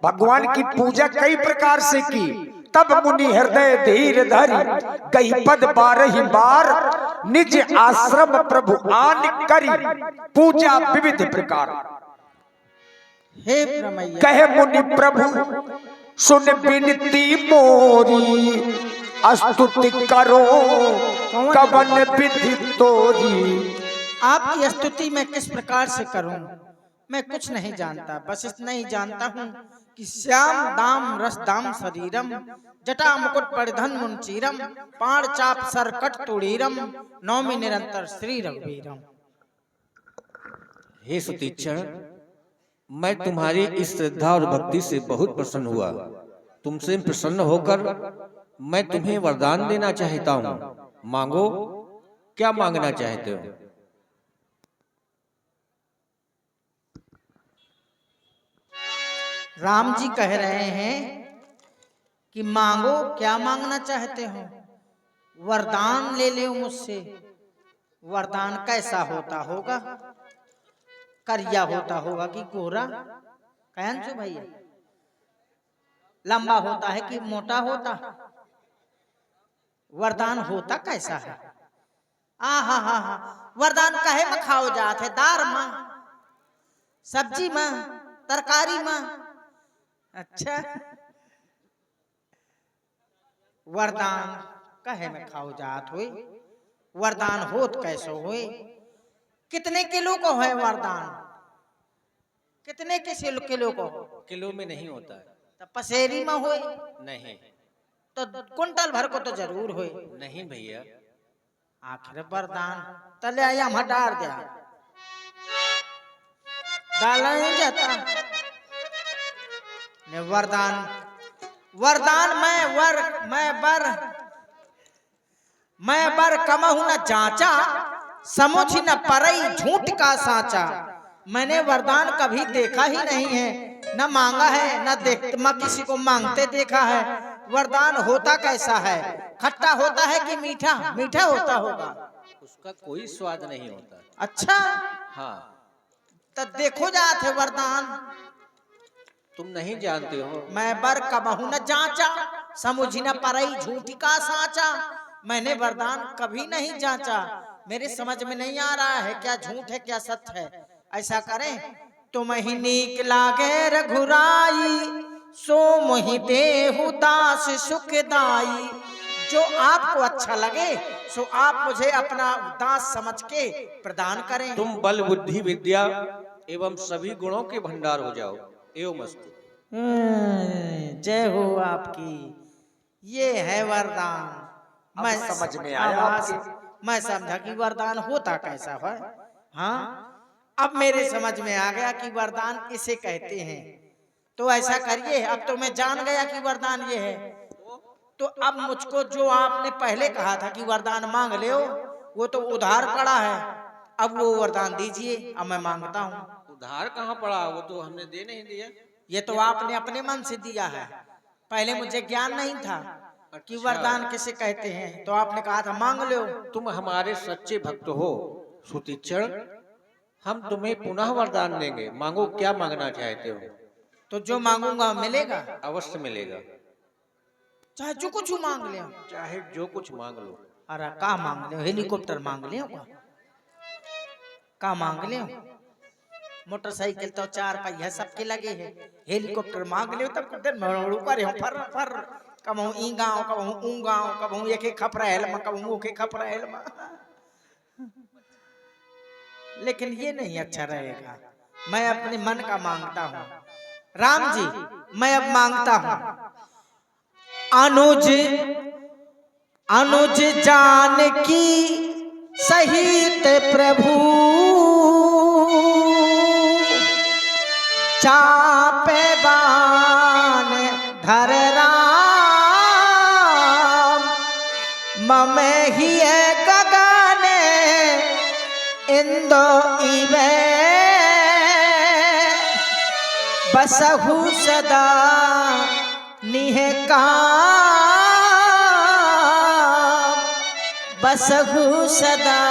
भगवान की पूजा कई प्रकार से की। तब मुनि हृदय धीर धरि गई पद 12 बार, निज आश्रम प्रभु आन करी पूजा विविध प्रकार। हे प्रमैया कहे मुनि प्रभु सुन विनती मोरी, स्तुति करो कवन विधि तोरी। आपकी स्तुति मैं किस प्रकार से करूं? मैं कुछ नहीं जानता, बस इतना ही जानता हूं कि श्याम दाम रस दाम शरीरम, जटा मुकुट परिधन मुंचीरम, पाण चाप सरकट तुड़ीरम, नौमी निरंतर श्री रघुवीरम। हे सुतीक्षण, मैं तुम्हारी इस श्रद्धा और भक्ति से बहुत प्रसन्न हुआ। तुमसे प्रसन्न होकर मैं तुम्हें वरदान देना चाहता हूँ। मांगो, क्या मांगना चाहते हो? राम जी कह रहे हैं कि मांगो, क्या मांगना चाहते हो? वरदान ले लो मुझसे। वरदान कैसा होता होगा? करिया होता होगा कि गोरा? कहन सो भैया, लंबा होता है कि मोटा होता? वरदान होता कैसा है? हा हा हा, वरदान कहे में खाओ जात है? दार मां, सब्जी मां, तरकारी मां? अच्छा, वरदान कहे में खाओ जात हुए? वरदान होत कैसो हुए? कितने किलो को है वरदान? कितने किलो को? किलो में नहीं होता है। तो पसेरी में होए? नहीं। तो कुंटल भर को तो जरूर होए। नहीं भैया। आखिर वरदान तले आया हटार दिया, डाला नहीं जाता ने वरदान। वरदान मैं बर कमहु न जांचा, समुझ न परई झूठ का साचा। मैंने वरदान कभी देखा ही नहीं है, न मांगा है, न मैं किसी को मांगते देखा है। वरदान होता कैसा है? खट्टा होता है कि मीठा? मीठा होता होगा। उसका कोई स्वाद नहीं होता। अच्छा, हाँ। तो देखो जात है वरदान। तुम नहीं जानते हो। मैं बर कबहू न जांचा, समुझ न परई झूठी का साचा। मैंने वरदान कभी नहीं जांचा, मेरे समझ में नहीं आ रहा है क्या झूठ है क्या सत्य है। ऐसा करें, तुम ही नीक लागे रघुराई, सो मोहि देहु दास सुखदाई। जो आपको अच्छा लगे सो आप मुझे अपना दास समझ के प्रदान करें। तुम बल बुद्धि विद्या एवं सभी गुणों के भंडार हो जाओ। एवं मस्तु। जय हो आपकी। ये है वरदान। मैं समझ में आया। मैं समझा कि वरदान होता कैसा है। हाँ, अब मेरे समझ में आ गया कि वरदान इसे कहते हैं। तो ऐसा करिए, अब तो मैं जान गया कि वरदान ये है। तो अब मुझको जो आपने पहले कहा था कि वरदान मांग ले, वो तो उधार पड़ा है। अब वो वरदान दीजिए, अब मैं मांगता हूँ। उधार कहाँ पड़ा? वो तो हमने दे नहीं दिया। ये तो आपने अपने मन से दिया है। पहले मुझे ज्ञान नहीं था कि वरदान किसे कहते हैं, तो आपने कहा था मांग लो। तुम हमारे सच्चे भक्त हो सुतीक्षण, हम तुम्हें पुनः वरदान देंगे। मांगो, क्या मांगना चाहते हो? तो जो मांगूंगा मिलेगा? अवश्य मिलेगा। चाहे जो कुछ मांग ले। चाहे जो कुछ मांग लो। अरे का मांग ले? हेलीकॉप्टर मांग ले? का मांग ले? मोटरसाइकिल तो 4 पहिया सबके लगे हैं। हेलीकॉप्टर मांग ले तब कुछ मरोड़ू करे हो फर फर, कबहू ई गांव, कबहू ऊ गांव, कबहू एके खपरा हेलमा, कबहू ओके खपरा हेलमा। लेकिन ये नहीं अच्छा रहेगा। मैं अपने मन का मांगता हूँ। राम जी, मैं अब मांगता हूँ, अनुज अनुज जानकी सहित प्रभु, चापे बान धर राम, ममे ही गगन इंदो इवे, बसहु सदा निहकाम, बसहु सदा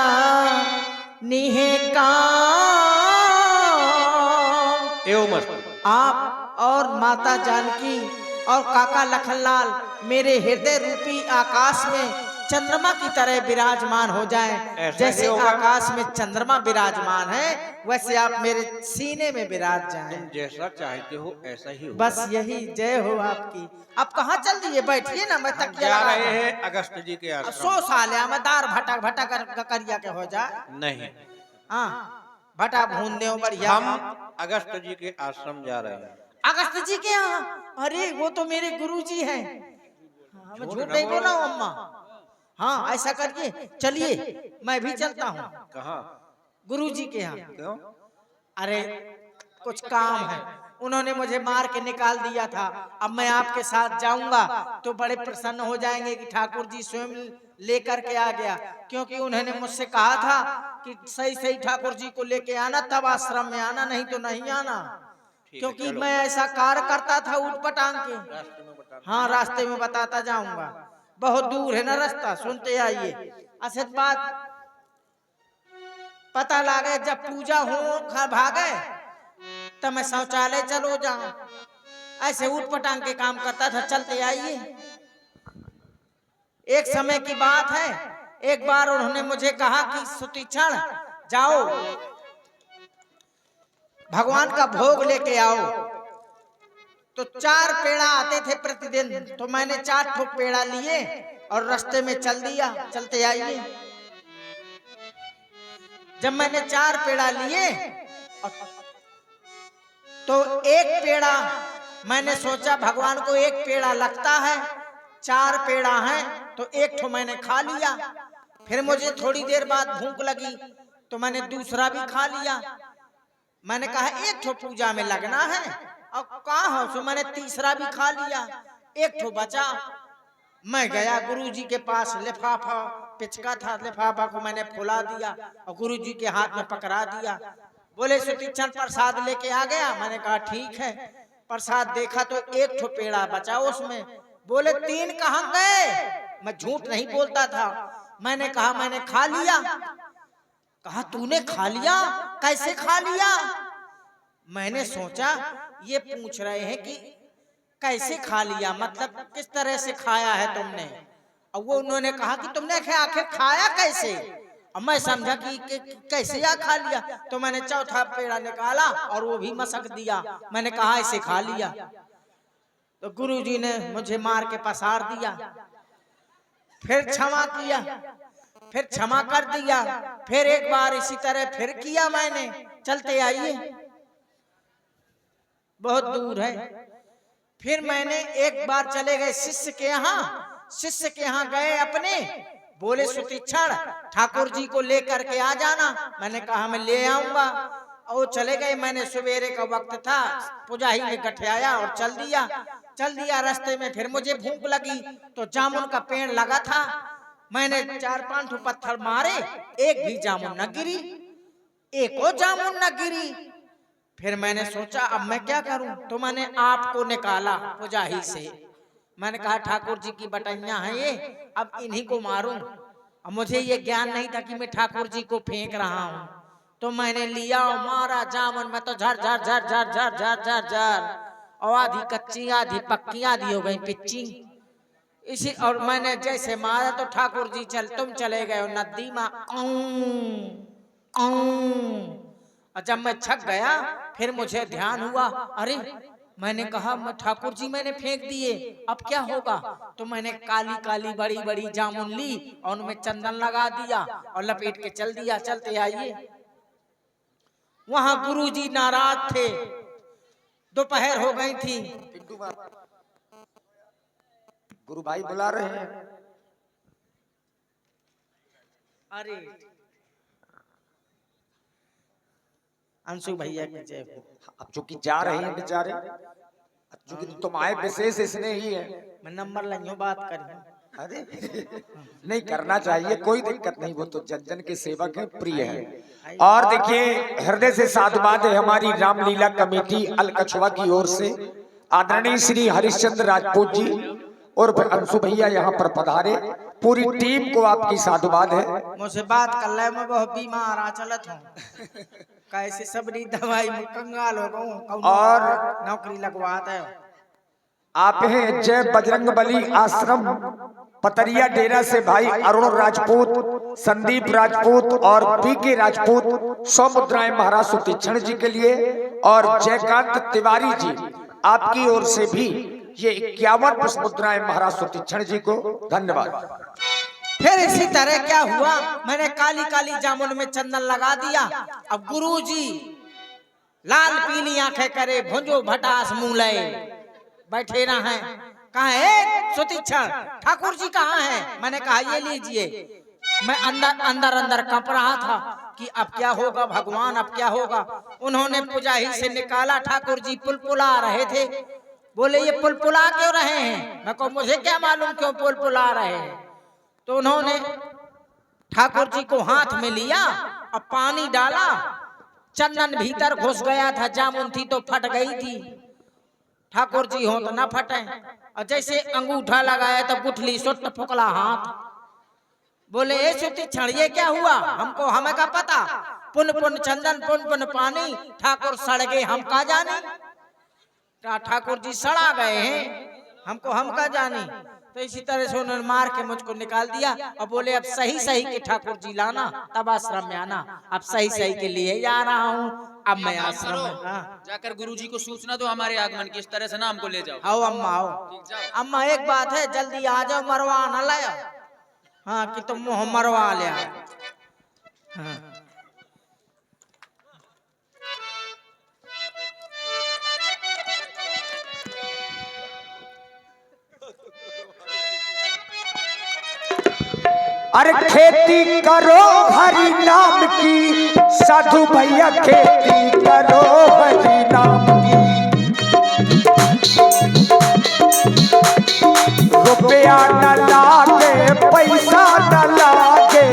निहकाम। एवं मस्त। आप और माता जानकी और काका लखनलाल मेरे हृदय रूपी आकाश में चंद्रमा की तरह विराजमान हो जाएं। ऐसा जैसे ही होगा। आकाश में चंद्रमा विराजमान है वैसे आप मेरे सीने में विराज तुम जाएं। जैसा चाहते हो ऐसा ही होगा। बस यही जय हो आपकी। अब कहाँ चल दिए? बैठिए ना, मैं हम तकिया जा लगा रहे दूं। हैं अगस्त जी के अब आश्रम। 100 साल है मैं दार भटक भटक करिया के हो जाए। नहीं, हाँ भटा भून दे बढ़िया। हम अगस्त जी के आश्रम जा रहे हैं। अगस्त जी के यहाँ? अरे वो तो मेरे गुरु जी हैं। हाँ, मैं झूठ झूठ न नहीं बोलो। बोला हूँ अम्मा। हाँ ऐसा करिए, चलिए मैं भी चलता हूँ कहाँ? गुरु जी के यहाँ। क्यों? अरे कुछ काम है, उन्होंने मुझे मार के निकाल दिया था। अब मैं आपके साथ जाऊंगा तो बड़े प्रसन्न हो जाएंगे कि ठाकुर जी स्वयं लेकर के आ गया, क्योंकि उन्होंने मुझसे कहा था कि सही सही ठाकुर जी को लेके आना, तब आश्रम में आना, नहीं तो नहीं आना। ठीक है, क्योंकि चलो। मैं ऐसा कार्य करता था उठ पटांग के। रास्ते में बता। हाँ रास्ते में बताता जाऊंगा, बहुत दूर है ना रास्ता, सुनते आइए। असल बात पता लगे जब पूजा हो भागे तब मैं शौचालय चलो जाऊं, ऐसे उठ पटांग के काम करता था। चलते आइए। एक समय की बात है, एक बार उन्होंने मुझे कहा कि सुतीक्षण जाओ भगवान का भोग लेके आओ। तो 4 पेड़ा आते थे प्रतिदिन, तो मैंने 4 ठोक पेड़ा लिए और रास्ते में चल दिया। चलते आइए। जब मैंने 4 पेड़ा लिए तो एक पेड़ा मैंने सोचा भगवान को एक पेड़ा लगता है, 4 पेड़ा हैं तो एक ठो मैंने खा लिया। फिर मुझे थोड़ी देर बाद भूख लगी तो मैंने दूसरा भी खा लिया। मैंने कहा एक ठो पूजा में लगना है, और कहा हो सो मैंने तीसरा भी खा लिया, एक ठो बचा। मैं गया गुरुजी के पास, लिफाफा पिचका था, लिफाफा को मैंने फुला दिया और गुरुजी के हाथ में पकड़ा दिया। बोले सुतीक्षण प्रसाद लेके आ गया? मैंने कहा ठीक है। प्रसाद देखा तो एक ठो पेड़ा बचा उसमें। बोले 3 कहाँ गए? मैं झूठ नहीं बोलता था। मैंने कहा मैंने खा लिया। कहा तूने खा लिया? कैसे खा लिया? मैंने सोचा ये पूछ रहे हैं कि कैसे खा लिया, मतलब किस तरह से खाया है तुमने। और वो उन्होंने कहा कि तुमने आखिर खाया कैसे। अब मैं समझा कि कैसे या खा लिया, तो मैंने चौथा पेड़ा निकाला और वो भी मसक दिया। मैंने कहा ऐसे खा लिया। तो गुरुजी ने मुझे मार के पसार दिया, फिर क्षमा किया, फिर क्षमा कर दिया, फिर एक बार इसी तरह फिर किया मैंने। चलते आइए, बहुत दूर है। फिर मैंने एक बार चले गए शिष्य के यहाँ, शिष्य के यहाँ गए अपने। बोले सुतीक्षण ठाकुर जी को लेकर के आ जाना। मैंने कहा मैं ले आऊंगा। और चले गए। मैंने सवेरे का वक्त था, पुजाही में गठियाया और चल दिया। रास्ते में फिर मुझे भूख लगी तो जामुन का पेड़ लगा था। मैंने 4-5 पत्थर मारे, एक भी जामुन न गिरी, एक और जामुन न गिरी। फिर मैंने सोचा अब मैं क्या करूं, तो मैंने आपको निकाला पुजाही से। मैंने कहा ठाकुर जी की बटैया हैं ये, अब इन्हीं को मारूं। अब मुझे ये ज्ञान नहीं था कि मैं ठाकुर जी को फेंक रहा हूं। तो मैंने लिया और मारा जामुन में, तो झर झर झर झर झर झर झर झर, और आधी कच्ची आधी पक्की आधी हो गई पिच्ची। इसी और मैंने जैसे मारा तो ठाकुर जी तुम चले गए नदी में। और जब मैं छक गया फिर मुझे ध्यान हुआ, अरे मैंने कहा मैं ठाकुर जी मैंने फेंक दिए, अब क्या होगा। तो मैंने काली काली बड़ी बड़ी जामुन ली और उनमें चंदन लगा दिया और लपेट के चल दिया। चलते आइए। वहां गुरुजी नाराज थे, दोपहर हो गई थी। गुरु भाई बुला रहे हैं। अरे अंशु भैया की जय हो। अब चूंकि जा रहे हैं बेचारे, चूंकि तुम आए विशेष इसने ही है। मैं नंबर लाइयो बात करी। अरे नहीं करना चाहिए, कोई दिक्कत नहीं, वो तो जन जन के सेवक हैं, प्रिय है। और देखिए हृदय से साधुवाद है हमारी रामलीला कमेटी अलकछुआ की ओर से। आदरणीय श्री हरिश्चंद्र राजपूत जी और अंशु भैया यहाँ पर पधारे, पूरी टीम को आपकी साधुवाद है। मुझसे बात कर ले, मैं बहुत बीमार आ चलत हूँ। कैसे सबरी दवाई में कंगाल हो गऊं और नौकरी लगवाता है। आप हैं जय बजरंग बली आश्रम पतरिया डेरा से भाई अरुण राजपूत, संदीप राजपूत और पीके राजपूत 100 मुद्राएं महाराज सुतीक्षण जी के लिए, और जयकांत तिवारी जी आपकी ओर से भी ये 51 मुद्राएं महाराज सुतीक्षण जी को धन्यवाद। फिर इसी तरह क्या हुआ, मैंने काली काली जामुन में चंदन लगा दिया। अब गुरुजी लाल पीली आंखें करे भुंजो भटास मुंह लए बैठे ना है। कहा है सुतीक्षण ठाकुर जी कहाँ हैं? मैंने कहा ये लीजिए। मैं अंदर अंदर कांप रहा था कि अब क्या होगा भगवान, अब क्या होगा। उन्होंने पुजाही से निकाला, ठाकुर जी पुलपुला रहे थे। बोले ये पुलपुला क्यों रहे हैं? मैं को मुझे क्या मालूम क्यों पुलपुला रहे हैं। तो उन्होंने ठाकुर जी को हाथ में लिया और पानी डाला, चंदन भीतर घुस गया था, जामुन थी तो फट गई थी। ठाकुर जी हो तो ना फटे, और जैसे अंगूठा लगाया तो गुठली सुट फुकला हाथ। बोले ए सुतीक्षण ये क्या हुआ? हमको हमें का पता, पुन पुन चंदन पुन पुन पानी, ठाकुर सड़ गए हम का जाने। ठाकुर जी सड़ा गए हैं, हमको हम का जाने। तो इसी तरह से उन्होंने मार के मुझको निकाल दिया और बोले अब सही सही के ठाकुर जी लाना, तब आश्रम में आना। अब सही सही के लिए जा रहा हूँ। अब मैं आश्रम में जाकर गुरुजी को सूचना दो हमारे आगमन की, इस तरह से ना हमको ले जाओ। आओ अम्मा आओ। अम्मा एक बात है, जल्दी आ जाओ, मरवा न लाया। हाँ कि तुम मुँह मरवा लिया। हाँ। अरे खेती करो हरि नाम की, साधु भैया खेती करो हरि नाम की। रुपया न लागे पैसा न लागे,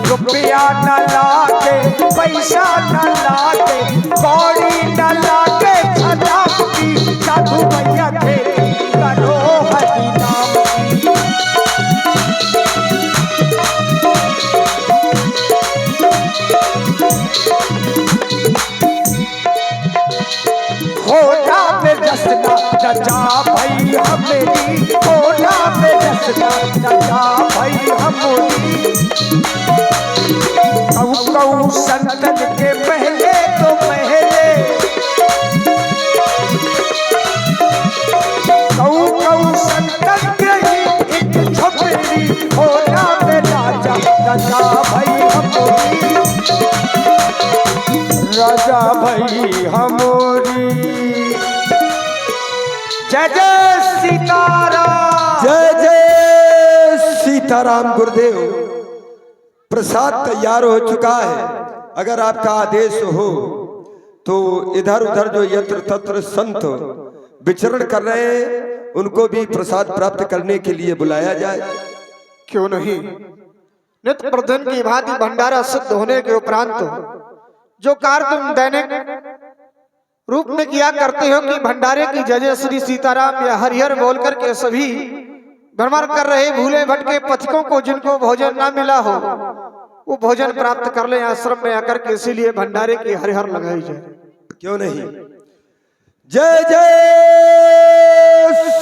रुपया न लागे पैसा न लागे, कौड़ी न लागे छलाक की, साधु भैया खेती करो हरि नाम की। होना में रसना चचा भाई हमेरी, होना में रसना चचा भाई हमारी। कऊ कऊ संतन के पहले तो पहले, कऊ कऊ संतन के ही एक झोपड़ी, होना में राजा चचा भाई हमारी, राजा भाई हमारी। जय जय सीताराम, जय जय सीताराम। गुरुदेव प्रसाद तैयार हो चुका है, अगर आपका आदेश हो तो इधर उधर जो यत्र तत्र संत विचरण कर रहे हैं उनको भी प्रसाद प्राप्त करने के लिए बुलाया जाए। क्यों नहीं। नित्य प्रधन की भांति भंडारा सिद्ध होने के उपरांत जो कार्य तुम दैनिक रूप में किया करते हो कि भंडारे की जय जय श्री सीताराम या हरिहर बोल करके सभी भ्रमण कर रहे भूले भटके पथिकों को जिनको भोजन ना मिला हो वो भोजन प्राप्त कर ले आश्रम में आकर के, इसीलिए भंडारे की हरिहर लगाई जाए। क्यों नहीं। जय जय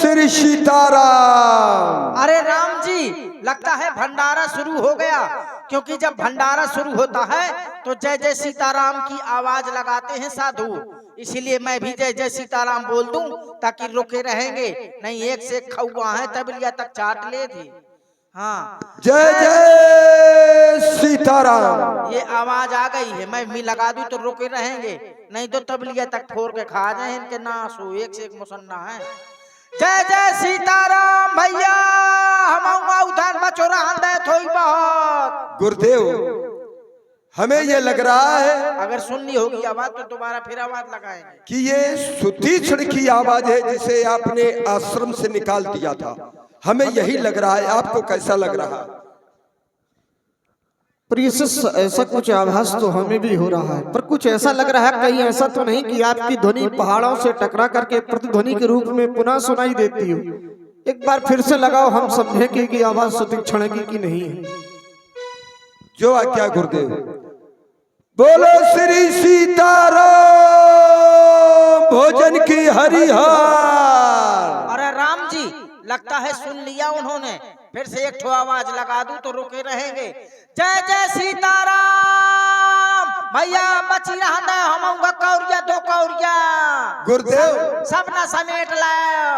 श्री सीताराम। अरे राम जी, लगता है भंडारा शुरू हो गया, क्योंकि जब भंडारा शुरू होता है तो जय जय सीताराम की आवाज लगाते हैं साधु। इसीलिए मैं भी जय जय सीताराम बोल दूं ताकि रुके रहेंगे, नहीं एक से खौआ है तबलिया तक चाट ले थी। हाँ जय जय सीताराम। ये आवाज आ गई है, मैं भी लगा दूं तो रुके रहेंगे, नहीं तो तबलिया तक फोड़ के खा जाए इनके नासू, एक से एक मुसन्ना है। जय जय सीताराम भैया, हम उधर बचोरा हंदे थोई बहुत। गुरुदेव हमें ये लग रहा है अगर सुननी होगी आवाज तो दोबारा फिर आवाज लगाएंगे कि ये सुतीक्षण की आवाज है जिसे आपने आश्रम से निकाल दिया था। हमें यही लग रहा है, आपको कैसा लग रहा है? प्रिय शिष्य, ऐसा कुछ आभास तो हमें भी हो रहा है, पर कुछ ऐसा लग रहा है कहीं ऐसा तो नहीं कि आपकी ध्वनि पहाड़ों से टकरा करके प्रतिध्वनि के रूप में पुनः सुनाई देती हो। एक बार फिर से लगाओ, हम समझेंगे कि आवाज सुतीक्षण की नहीं है। जो आज्ञा गुरुदेव। बोलो श्री सीताराम भोजन की हरिहर। अरे राम जी, लगता है सुन लिया उन्होंने। फिर से एक ठो आवाज लगा दूं तो रुके रहेंगे। जय जय सीताराम। भैया बची रहा था हम कौरिया दो कौरिया गुरुदेव सब ना समेट लाओ।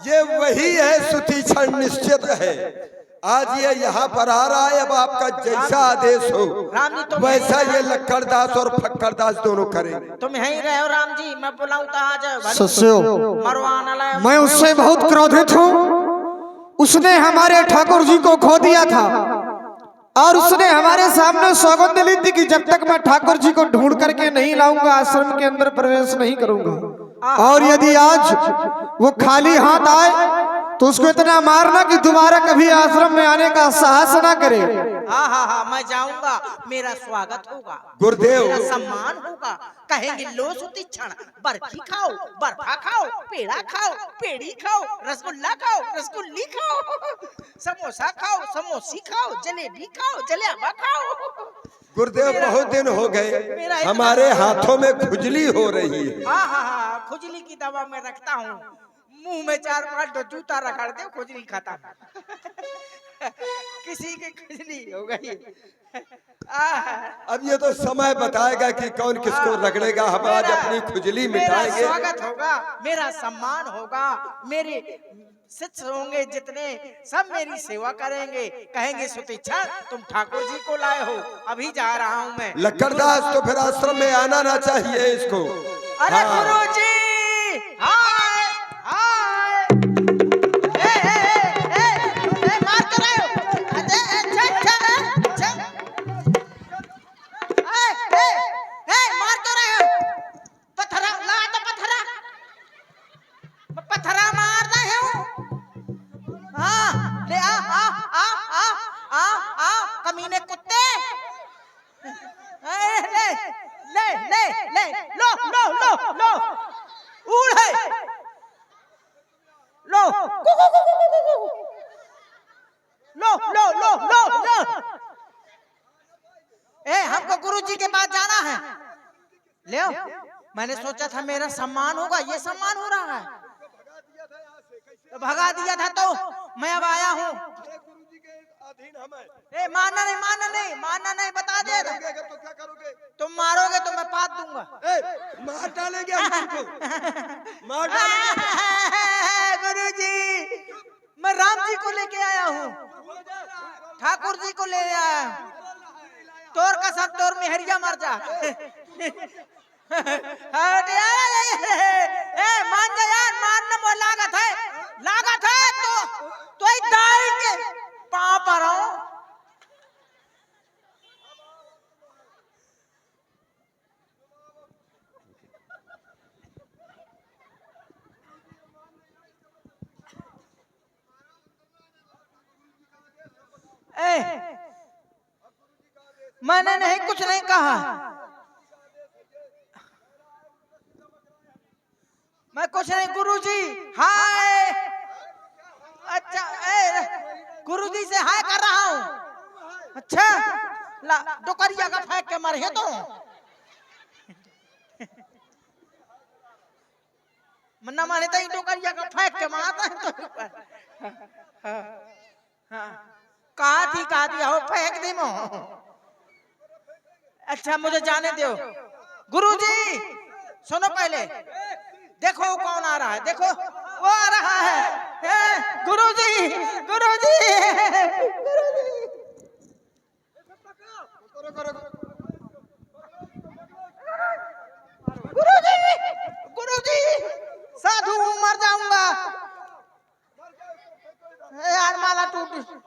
ये वही है, सुतीक्षण निश्चित है। आज ये यहाँ पर आ रहा है। अब आपका जैसा आदेश हो राम जी तुम वैसा ये लक्कड़दास और फक्कड़दास दोनों करेंगे। तुम यहीं रहो राम जी, मैं बुलाऊं तो आ जाओ। सस्यो, मरवाना लाओ। मैं उससे बहुत क्रोधित हूँ। उसने हमारे ठाकुर जी को खो दिया था और उसने हमारे सामने सौगंध ली थी कि जब तक मैं ठाकुर जी को ढूंढ करके नहीं लाऊंगा आश्रम के अंदर प्रवेश नहीं करूंगा। और यदि आज वो खाली हाथ आए तो उसको इतना मारना कि दोबारा कभी आश्रम में आने का साहस ना करे। हाँ हाँ हाँ, मैं जाऊंगा, मेरा स्वागत होगा, गुरुदेव मेरा सम्मान होगा। कहेंगे लो सुतीक्षण, बर्फी खाओ, बर्फा खाओ, पेड़ा खाओ, पेड़ी खाओ, रसगुल्ला खाओ, रसगुल्ली खाओ, समोसा खाओ, समोसी खाओ, जलेबी खाओ, जलेबा खाओ। गुरुदेव बहुत दिन हो गए, हमारे हाथों में खुजली हो रही है। हाँ हाँ हाँ, खुजली की दवा मैं रखता हूँ। मुंह में 4-5 जूता रगड़ दे, खुजली खत्म। किसी की खुजली हो गई। अब ये तो समय बताएगा कि कौन किसको रगड़ेगा। हम आज अपनी खुजली मिटाएंगे। मेरा स्वागत होगा, मेरा सम्मान होगा, मेरे शिष्य होंगे जितने, सब मेरी सेवा करेंगे। कहेंगे सुतीक्षण तुम ठाकुर जी को लाए हो, अभी जा रहा हूँ मैं। लक्कड़दास तो फिर आश्रम में आना ना चाहिए इसको। अरे गुरु जी, हाय हाय, मार कर आए हो। मार कर आए हो। पत्थरा ला तो पत्थरा मार रहे हो। हाँ ले आ आ आ आ आ आ कमीने कुत्ते। ले ले ले ले लो लो लो लो उड़ है लो लो लो लो लो लो। हमको गुरु जी के पास जाना है। ले मैंने सोचा था मेरा सम्मान होगा, ये सम्मान हो रहा है। तो भगा दिया था तो मैं अब आया हूँ। मानना नहीं मानना नहीं मानना नहीं, बता दे। तो क्या करोगे? तुम मारोगे तो मैं पात दूंगा। मार डालेंगे हम तुमको, मार डालेंगे। गुरु जी, मैं राम जी को लेके आया हूँ, ठाकुर जी को ले आया। तोर का सब तोर मेहरिया मर जा। मान जा यार, मारने में लागत है तो दाई के पाँव पर हूँ। मैंने नहीं कुछ नहीं कहा, मैं कुछ नहीं। गुरुजी हाय। अच्छा गुरुजी से हाय कर रहा हूँ। अच्छा ला डोकरिया का फेंक के मर है तो मन्ना माने तो डोकरिया का फेंक के मारता है तो कहा थी हो फेंक दे मो। अच्छा मुझे जाने दो। गुरुजी सुनो, पहले देखो कौन आ रहा है। देखो वो आ रहा है। गुरुजी गुरुजी गुरुजी गुरुजी साधु मर जाऊंगा यार। माला टूट नहीं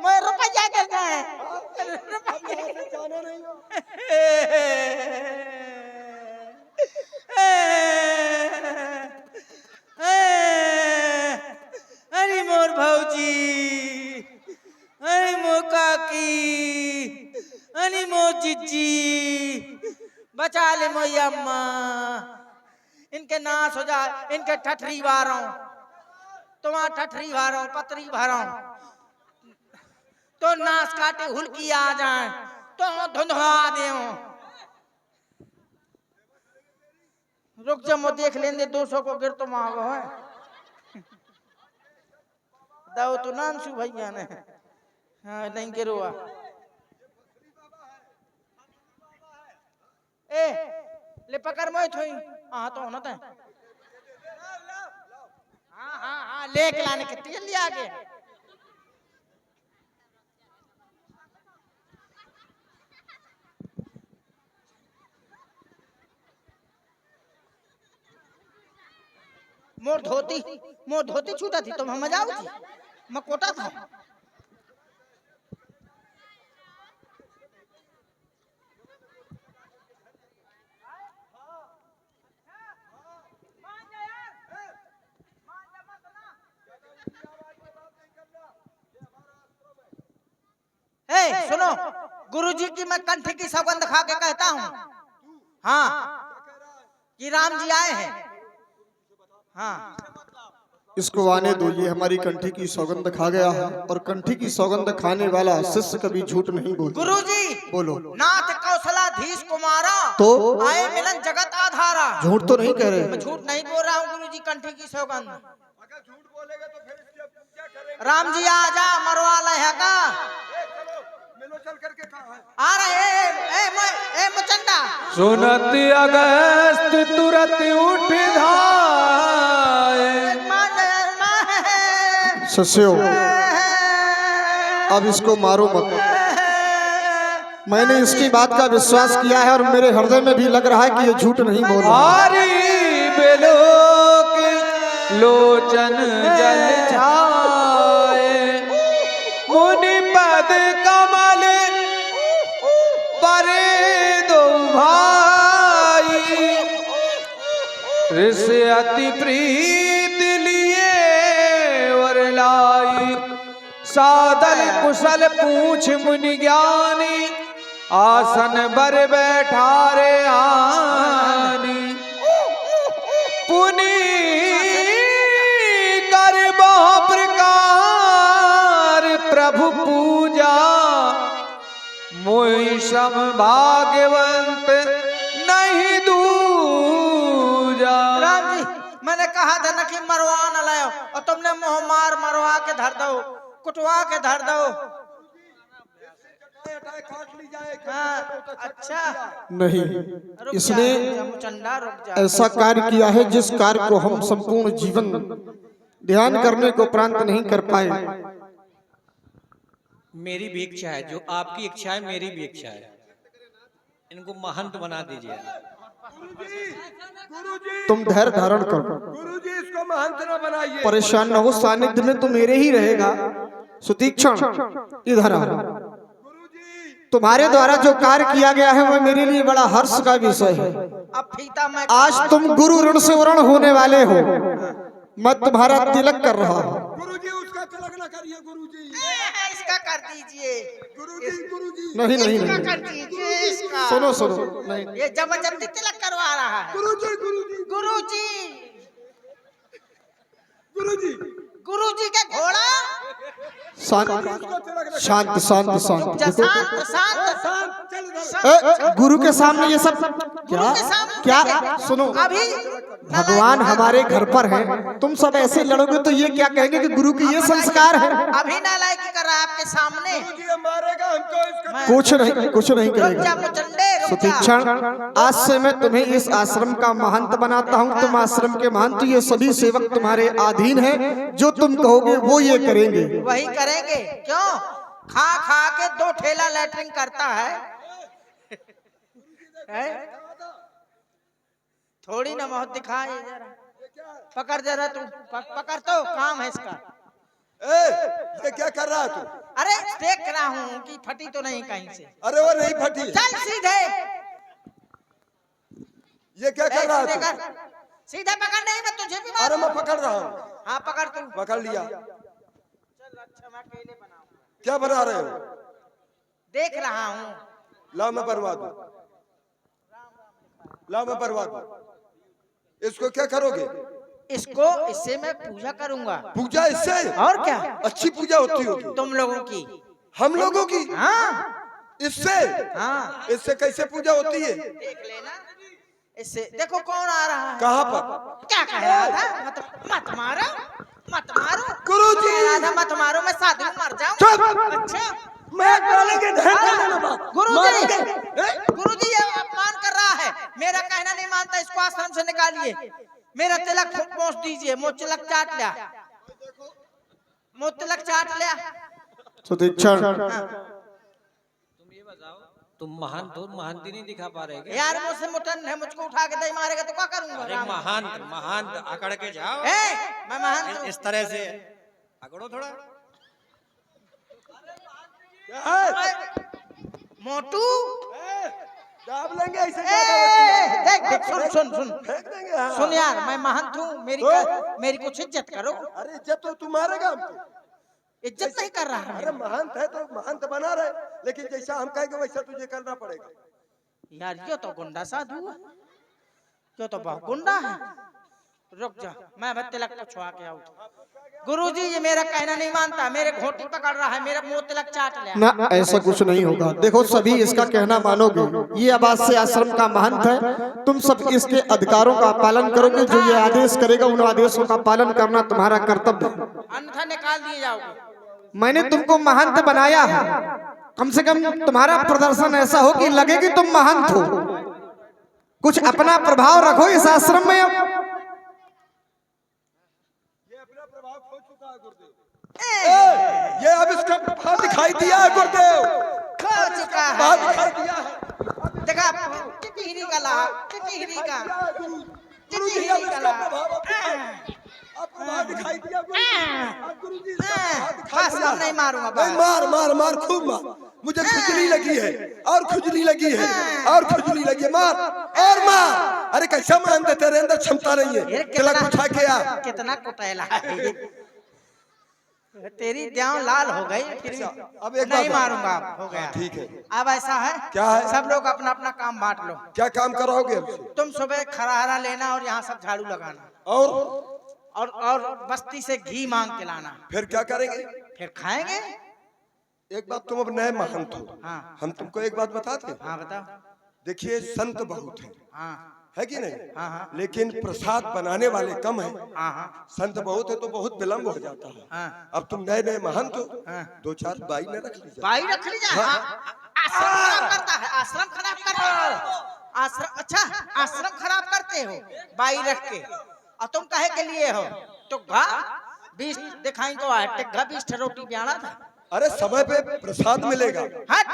मैं रुपया करना है। अरे मोर भौजी, अरे मोर काकी, अरे मोर जीजी, बचा ले मोई अम्मा। इनके नाश हो जाए, इनके ठठरी वारों, तुम्हारा ठठरी वारों, पतरी भरों, तो नाश काटे हुलकी आ जाए तो धुंधवा दे। रुक जा, मैं देख लेंगे 200 को गिर तो मांगो है दाओ तो नाम शू भैया ने। हाँ नहीं गिरुआ ए ले पकड़ मोय थोई। हाँ तो होना था। हाँ हाँ हाँ लेके लाने के तेल लिया आगे। मोर धोती छूटा थी तो मजा आई थी, मैं कोटा था। सुनो, गुरुजी की मैं कंठ की सौगंध खा के कहता हूँ हाँ कि राम जी आए हैं। हाँ इसको आने दो, ये हमारी कंठी की सौगंध खा गया है और कंठी की सौगंध खाने वाला शिष्य कभी झूठ नहीं बोलता। गुरुजी बोलो। नाथ कौशलाधीश कुमारा तो आए मिलन जगत आधारा। झूठ तो नहीं कह रहे? मैं झूठ नहीं बोल रहा हूँ गुरुजी, कंठी की सौगंध। अगर झूठ बोलेगा तो फिर इसकी अब क्या करेंगे? राम जी आजा मरवा लहेगा। चलो मिलो चल करके कहाँ है? आ रहे ए मुचंदा। सुनत अगस्त तुरत उठ धाए। सस्यो अब इसको मारो मत। मैंने इसकी बात का विश्वास किया है और मेरे हृदय में भी लग रहा है कि ये झूठ नहीं बोल रहा। हरि बेलोक लोचन जल छाए, मुनि पद कमल परे दो भाई, ऋषि अति प्रीत लिए वर लाई, सादल कुशल पूछ मुनि ज्ञानी, आसन बर बैठारे आनी, पुनि कर बहु प्रकार प्रभु पूजा, मोहि सम भाग्यवंत नहीं दूजा। राम जी मैंने कहा था ना कि मरवा न लाओ और तुमने मोह मार मरवा के धर दो, कुटवा के धर दो। काट ली जाए। हाँ, अच्छा नहीं, रुक इसने जा, मुचंदा रुक जा। ऐसा कार्य किया है जिस कार्य को हम संपूर्ण जीवन ध्यान करने को उपरांत नहीं कर पाए। मेरी भी इच्छा है, जो आपकी इच्छा है मेरी भी इच्छा है, इनको महंत बना दीजिए। गुरुजी तुम धैर्य धारण करो, गुरुजी इसको महंत न बनाइए। परेशान न हो, सानिध्य में तो मेरे ही रहेगा। सुतीक्षण इधर आओ। तुम्हारे द्वारा जो कार्य किया गया है वह मेरे लिए बड़ा हर्ष का विषय है। अब फीता मैं आज तुम गुरु ऋण से ऋण होने वाले हो, मैं तुम्हारा तिलक कर रहा हूँ। गुरुजी उसका तिलक न करिए गुरुजी। इसका कर दीजिए। गुरुजी नहीं नहीं इसका नहीं, कर दीजिए इसका। सुनो सुनो, नहीं ये जबरदस्ती तिलक करवा रहा है। गुरुजी गुरुजी के घोड़ा। शांत शांत शांत शांत। शांत शांत। ए, गुरु के सामने ये सब क्या के सामने क्या? सुनो, अभी भगवान हमारे घर पर है, तुम सब ऐसे लड़ोगे तो ये क्या कहेंगे कि गुरु की ये संस्कार है? अभी नालायकी कर रहा है आपके सामने। गुरुजी मारेगा हमको इसका। कुछ नहीं रुक जा करेगा। मुचंडे रुक जा। सुतीक्षण आज से मैं तुम्हें इस आश्रम का महंत बनाता हूँ। तुम आश्रम के महंत, ये सभी सेवक तुम्हारे अधीन हैं। जो तुम कहोगे वो ये करेंगे। वही करेंगे। क्यों? खा खा के 2 ठेला लैटरिन करता है? थोड़ी ना बहुत दिखाए जरा। पकड़ जरा तू, पकड़ तो काम है इसका। ये क्या कर रहा है तू? अरे देख रहा हूँ कि फटी तो नहीं कहीं से। अरे वो नहीं फटी। चल सीधे। ये क्या कर रहा है सीधे तू? कर। सीधे पकड़, नहीं मैं तुझे भी अरे मारूं। मैं पकड़ रहा हूँ। हाँ पकड़ तू। पकड़ लिया। चल अच्छा मैं अकेले बनाऊंगा। क्या बना रहे हो? देख रहा हूँ। ला मैं बनवा दूं। ला मैं बनवा दूं। इसको क्या करोगे? इसको इससे मैं पूजा करूंगा। पूजा इससे? और क्या? अच्छी पूजा होती होगी। तुम लोगों की हम लोगों की हाँ इससे हाँ इससे कैसे पूजा होती है? देख लेना इससे। देखो कौन आ रहा है। कहाँ पर? क्या कह रहा था? मत मारो मत मारो। गुरुजी! कह रहा था मत मारो, मैं साधु मर जाऊं। चुप! अच्छा मैं डालेंगे ध्यान करने ना बात। गुरुजी ये अपमान कर रहा है, मेरा कहना नहीं मानता, इसको आश्रम से निकालिए। मेरा तिलक पहुंच दीजिए, मुझ तिलक चाट लिया, मुझ तिलक चाट लिया। सुदीक्षण तुम महानती नहीं दिखा पा रहे क्या? यार मुझसे मुटन है, मुझको उठा के दही मारेगा तो क्या करूंगा? अरे महान अकड़ के जाओ। मैं महान हूं। इस तरह से अकड़ो थोड़ा। मोटू दाब लेंगे ऐसे देख देख सुन सुन सुन फेंक देंगे। हाँ। सुन यार, मैं महंत हूँ, मेरी कुछ इज्जत करो। अरे इज्जत तो तू मारेगा हमको। इज्जत नहीं कर रहा अरे है महंत है तो महंत बना रहे, लेकिन जैसा हम कहेंगे वैसा तुझे करना पड़ेगा। यार, ये तो गुंडा साधु है, ये तो बहुत गुंडा है। रुक जा, मैं तिलक को छुआ के आऊँ। गुरुजी ये मेरा कहना नहीं मानता, मेरे घोटी पकड़ रहा है, मेरा मुंह तिलक चाट लिया। ना, ऐसा कुछ नहीं होगा। देखो सभी इसका कहना मानोगे, ये आवाज से आश्रम का महंत है, तुम सब इसके अधिकारों का पालन करोगे, जो ये आदेश करेगा उन आदेशों का पालन करना तुम्हारा कर्तव्य है। अन्यथा निकाल दिए जाओगे। मैंने तुमको महंत बनाया है, कम से कम तुम्हारा प्रदर्शन ऐसा हो कि लगे कि तुम महंत हो। कुछ अपना प्रभाव रखो इस आश्रम में। ये अब इसका प्रभाव दिखाई दिया है गुरुदेव, खा चुका प्रभाव है। दिखाई दिया है। देखा टिटहिरी का ला, टिटहिरी का गुरुजी अब इसका प्रभाव अब प्रभाव दिखाई दिया। अब गुरुजी इसका प्रभाव दिखाई बस दिया। अब नहीं मारूंगा। नहीं, मार मार मार, खूब मार। मुझे खुजली लगी है और खुजली लगी है और खुजली लगी है। मार और मार। अरे कैसा मान दे, तेरे अंदर क्षमता नहीं है। तिलक उठा के आ। कितना कुटेला है ये। तेरी द्याव लाल हो गई, फिर भी अब एक नहीं बात- मारूंगा। अब हो गया, ठीक है। अब ऐसा है, क्या है? सब लोग अपना अपना काम बांट लो। क्या काम कराओगे हमसे? तुम सुबह खरहरा लेना और यहाँ सब झाड़ू लगाना, और बस्ती से घी मांग के लाना, फिर क्या करेंगे? फिर खाएंगे। एक बात, तुम अब नए महंत हो, हाँ हम तुमको एक बात बताते हैं। हाँ बताओ। देखिए संत बहुत है हाँ कि नहीं? हाँ हाँ लेकिन प्रसाद बनाने वाले कम है। हाँ हाँ संत बहुत है तो बहुत विलम्ब हो जाता है। हाँ। अब तुम नए नए महंत हो, हाँ। 2-4 बाई में रख लीजिए। बाई रख लीजिए। हाँ, आश्रम खराब करता है, आश्रम खराब करते हो। आश्रम, अच्छा आश्रम खराब करते हो बाई रख के, और तुम कहे के लिए हो तो घा 20 दिखाई तो आए टिक्का 20 रोटी ब्याना था। अरे समय पे प्रसाद मिलेगा। हट,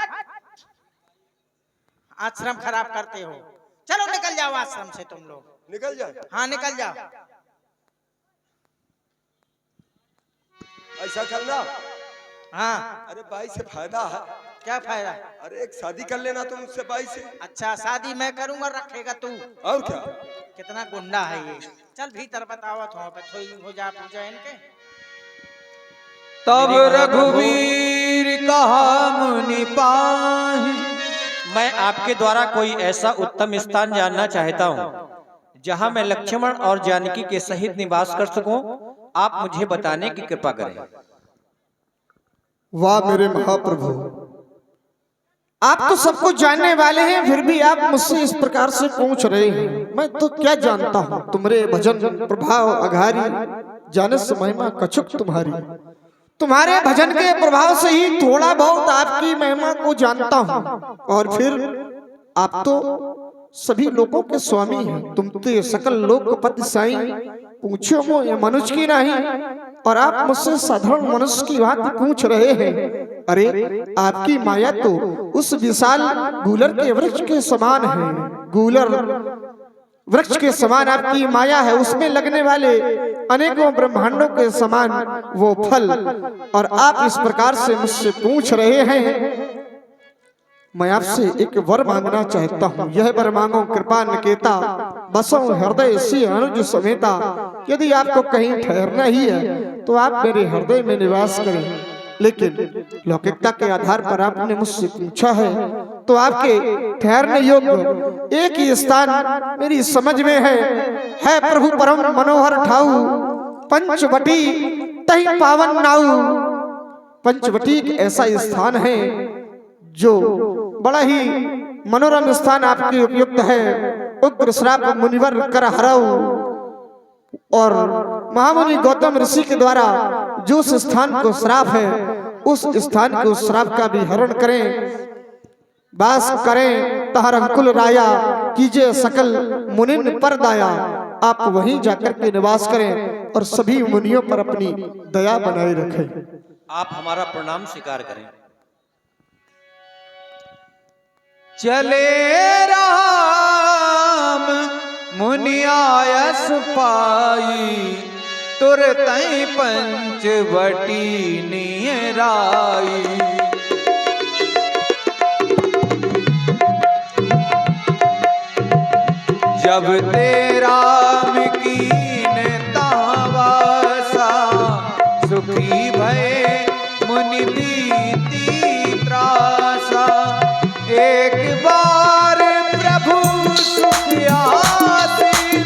आश्रम खराब करते हो। चलो निकल जाओ आश्रम से तुम लोग। निकल जाए। हाँ निकल जाओ। ऐसा करना। हाँ अरे बाई से फायदा है। क्या फायदा? अरे एक शादी कर लेना तुम उससे बाई से। अच्छा शादी मैं करूंगा, रखेगा तू। और क्या? कितना गुंडा है ये। चल भीतर बताओ थोड़ा पे थोड़ी हो जा पूजा इनके। तब रघुवीर कहा मुनि पाहि, मैं आपके द्वारा कोई ऐसा उत्तम स्थान जानना चाहता हूँ जहाँ मैं लक्ष्मण और जानकी के सहित निवास कर सकूं। आप मुझे बताने की कृपा करें। वाह मेरे महाप्रभु, आप तो सब कुछ जानने वाले हैं, फिर भी आप मुझसे इस प्रकार से पूछ रहे हैं। मैं तो क्या जानता हूँ, तुम्हारे भजन प्रभाव अघारी, जानस महिमा कछुक तुम्हारी। तुम्हारे भजन के प्रभाव से ही थोड़ा बहुत आपकी महिमा को जानता हूँ, और फिर आप तो सभी लोगों के स्वामी हैं। तुम तो सकल लोकपति साईं, पूछो मोह मनुष्य की नहीं, और आप मुझसे साधारण मनुष्य की बात पूछ रहे हैं। अरे आपकी माया तो उस विशाल गूलर के वृक्ष के समान है। गूलर वृक्ष के समान आपकी माया है, उसमें लगने वाले अनेकों ब्रह्मांडों के समान वो फल, और आप इस प्रकार से मुझसे पूछ रहे हैं। मैं आपसे एक वर मांगना चाहता हूँ, यह वर मांगो कृपा निकेता, बसो हृदय से अनुज समेता। यदि आपको कहीं ठहरना ही है तो आप मेरे हृदय में निवास करें, लेकिन लौकिकता के आधार पर आपने मुझसे पूछा है तो आपके ठहरने योग्य एक ही स्थान मेरी समझ में है प्रभु परम मनोहर ठाऊ, पंचवटी तही पावन नाऊ। पंचवटी एक ऐसा स्थान है जो बड़ा ही मनोरम स्थान आपके उपयुक्त है। उग्र श्राप मुनिवर कर हराऊ और महामुनि गौतम ऋषि के द्वारा जो उस स्थान को श्राप है, उस स्थान के उस श्राप का भी हरण करें, वास करें। तहर अंकुल राया कीजिए सकल मुनिन पर दाया। आप वहीं जाकर के निवास करें और सभी मुनियों पर अपनी दया बनाए रखें। आप हमारा प्रणाम स्वीकार करें। चले राम मुनि आयस पाई, तुरतई पंचवटी नियराई। जब तेरा कीन तावासा, सुखी भय मुनि बीती त्रासा। एक बार प्रभु सुख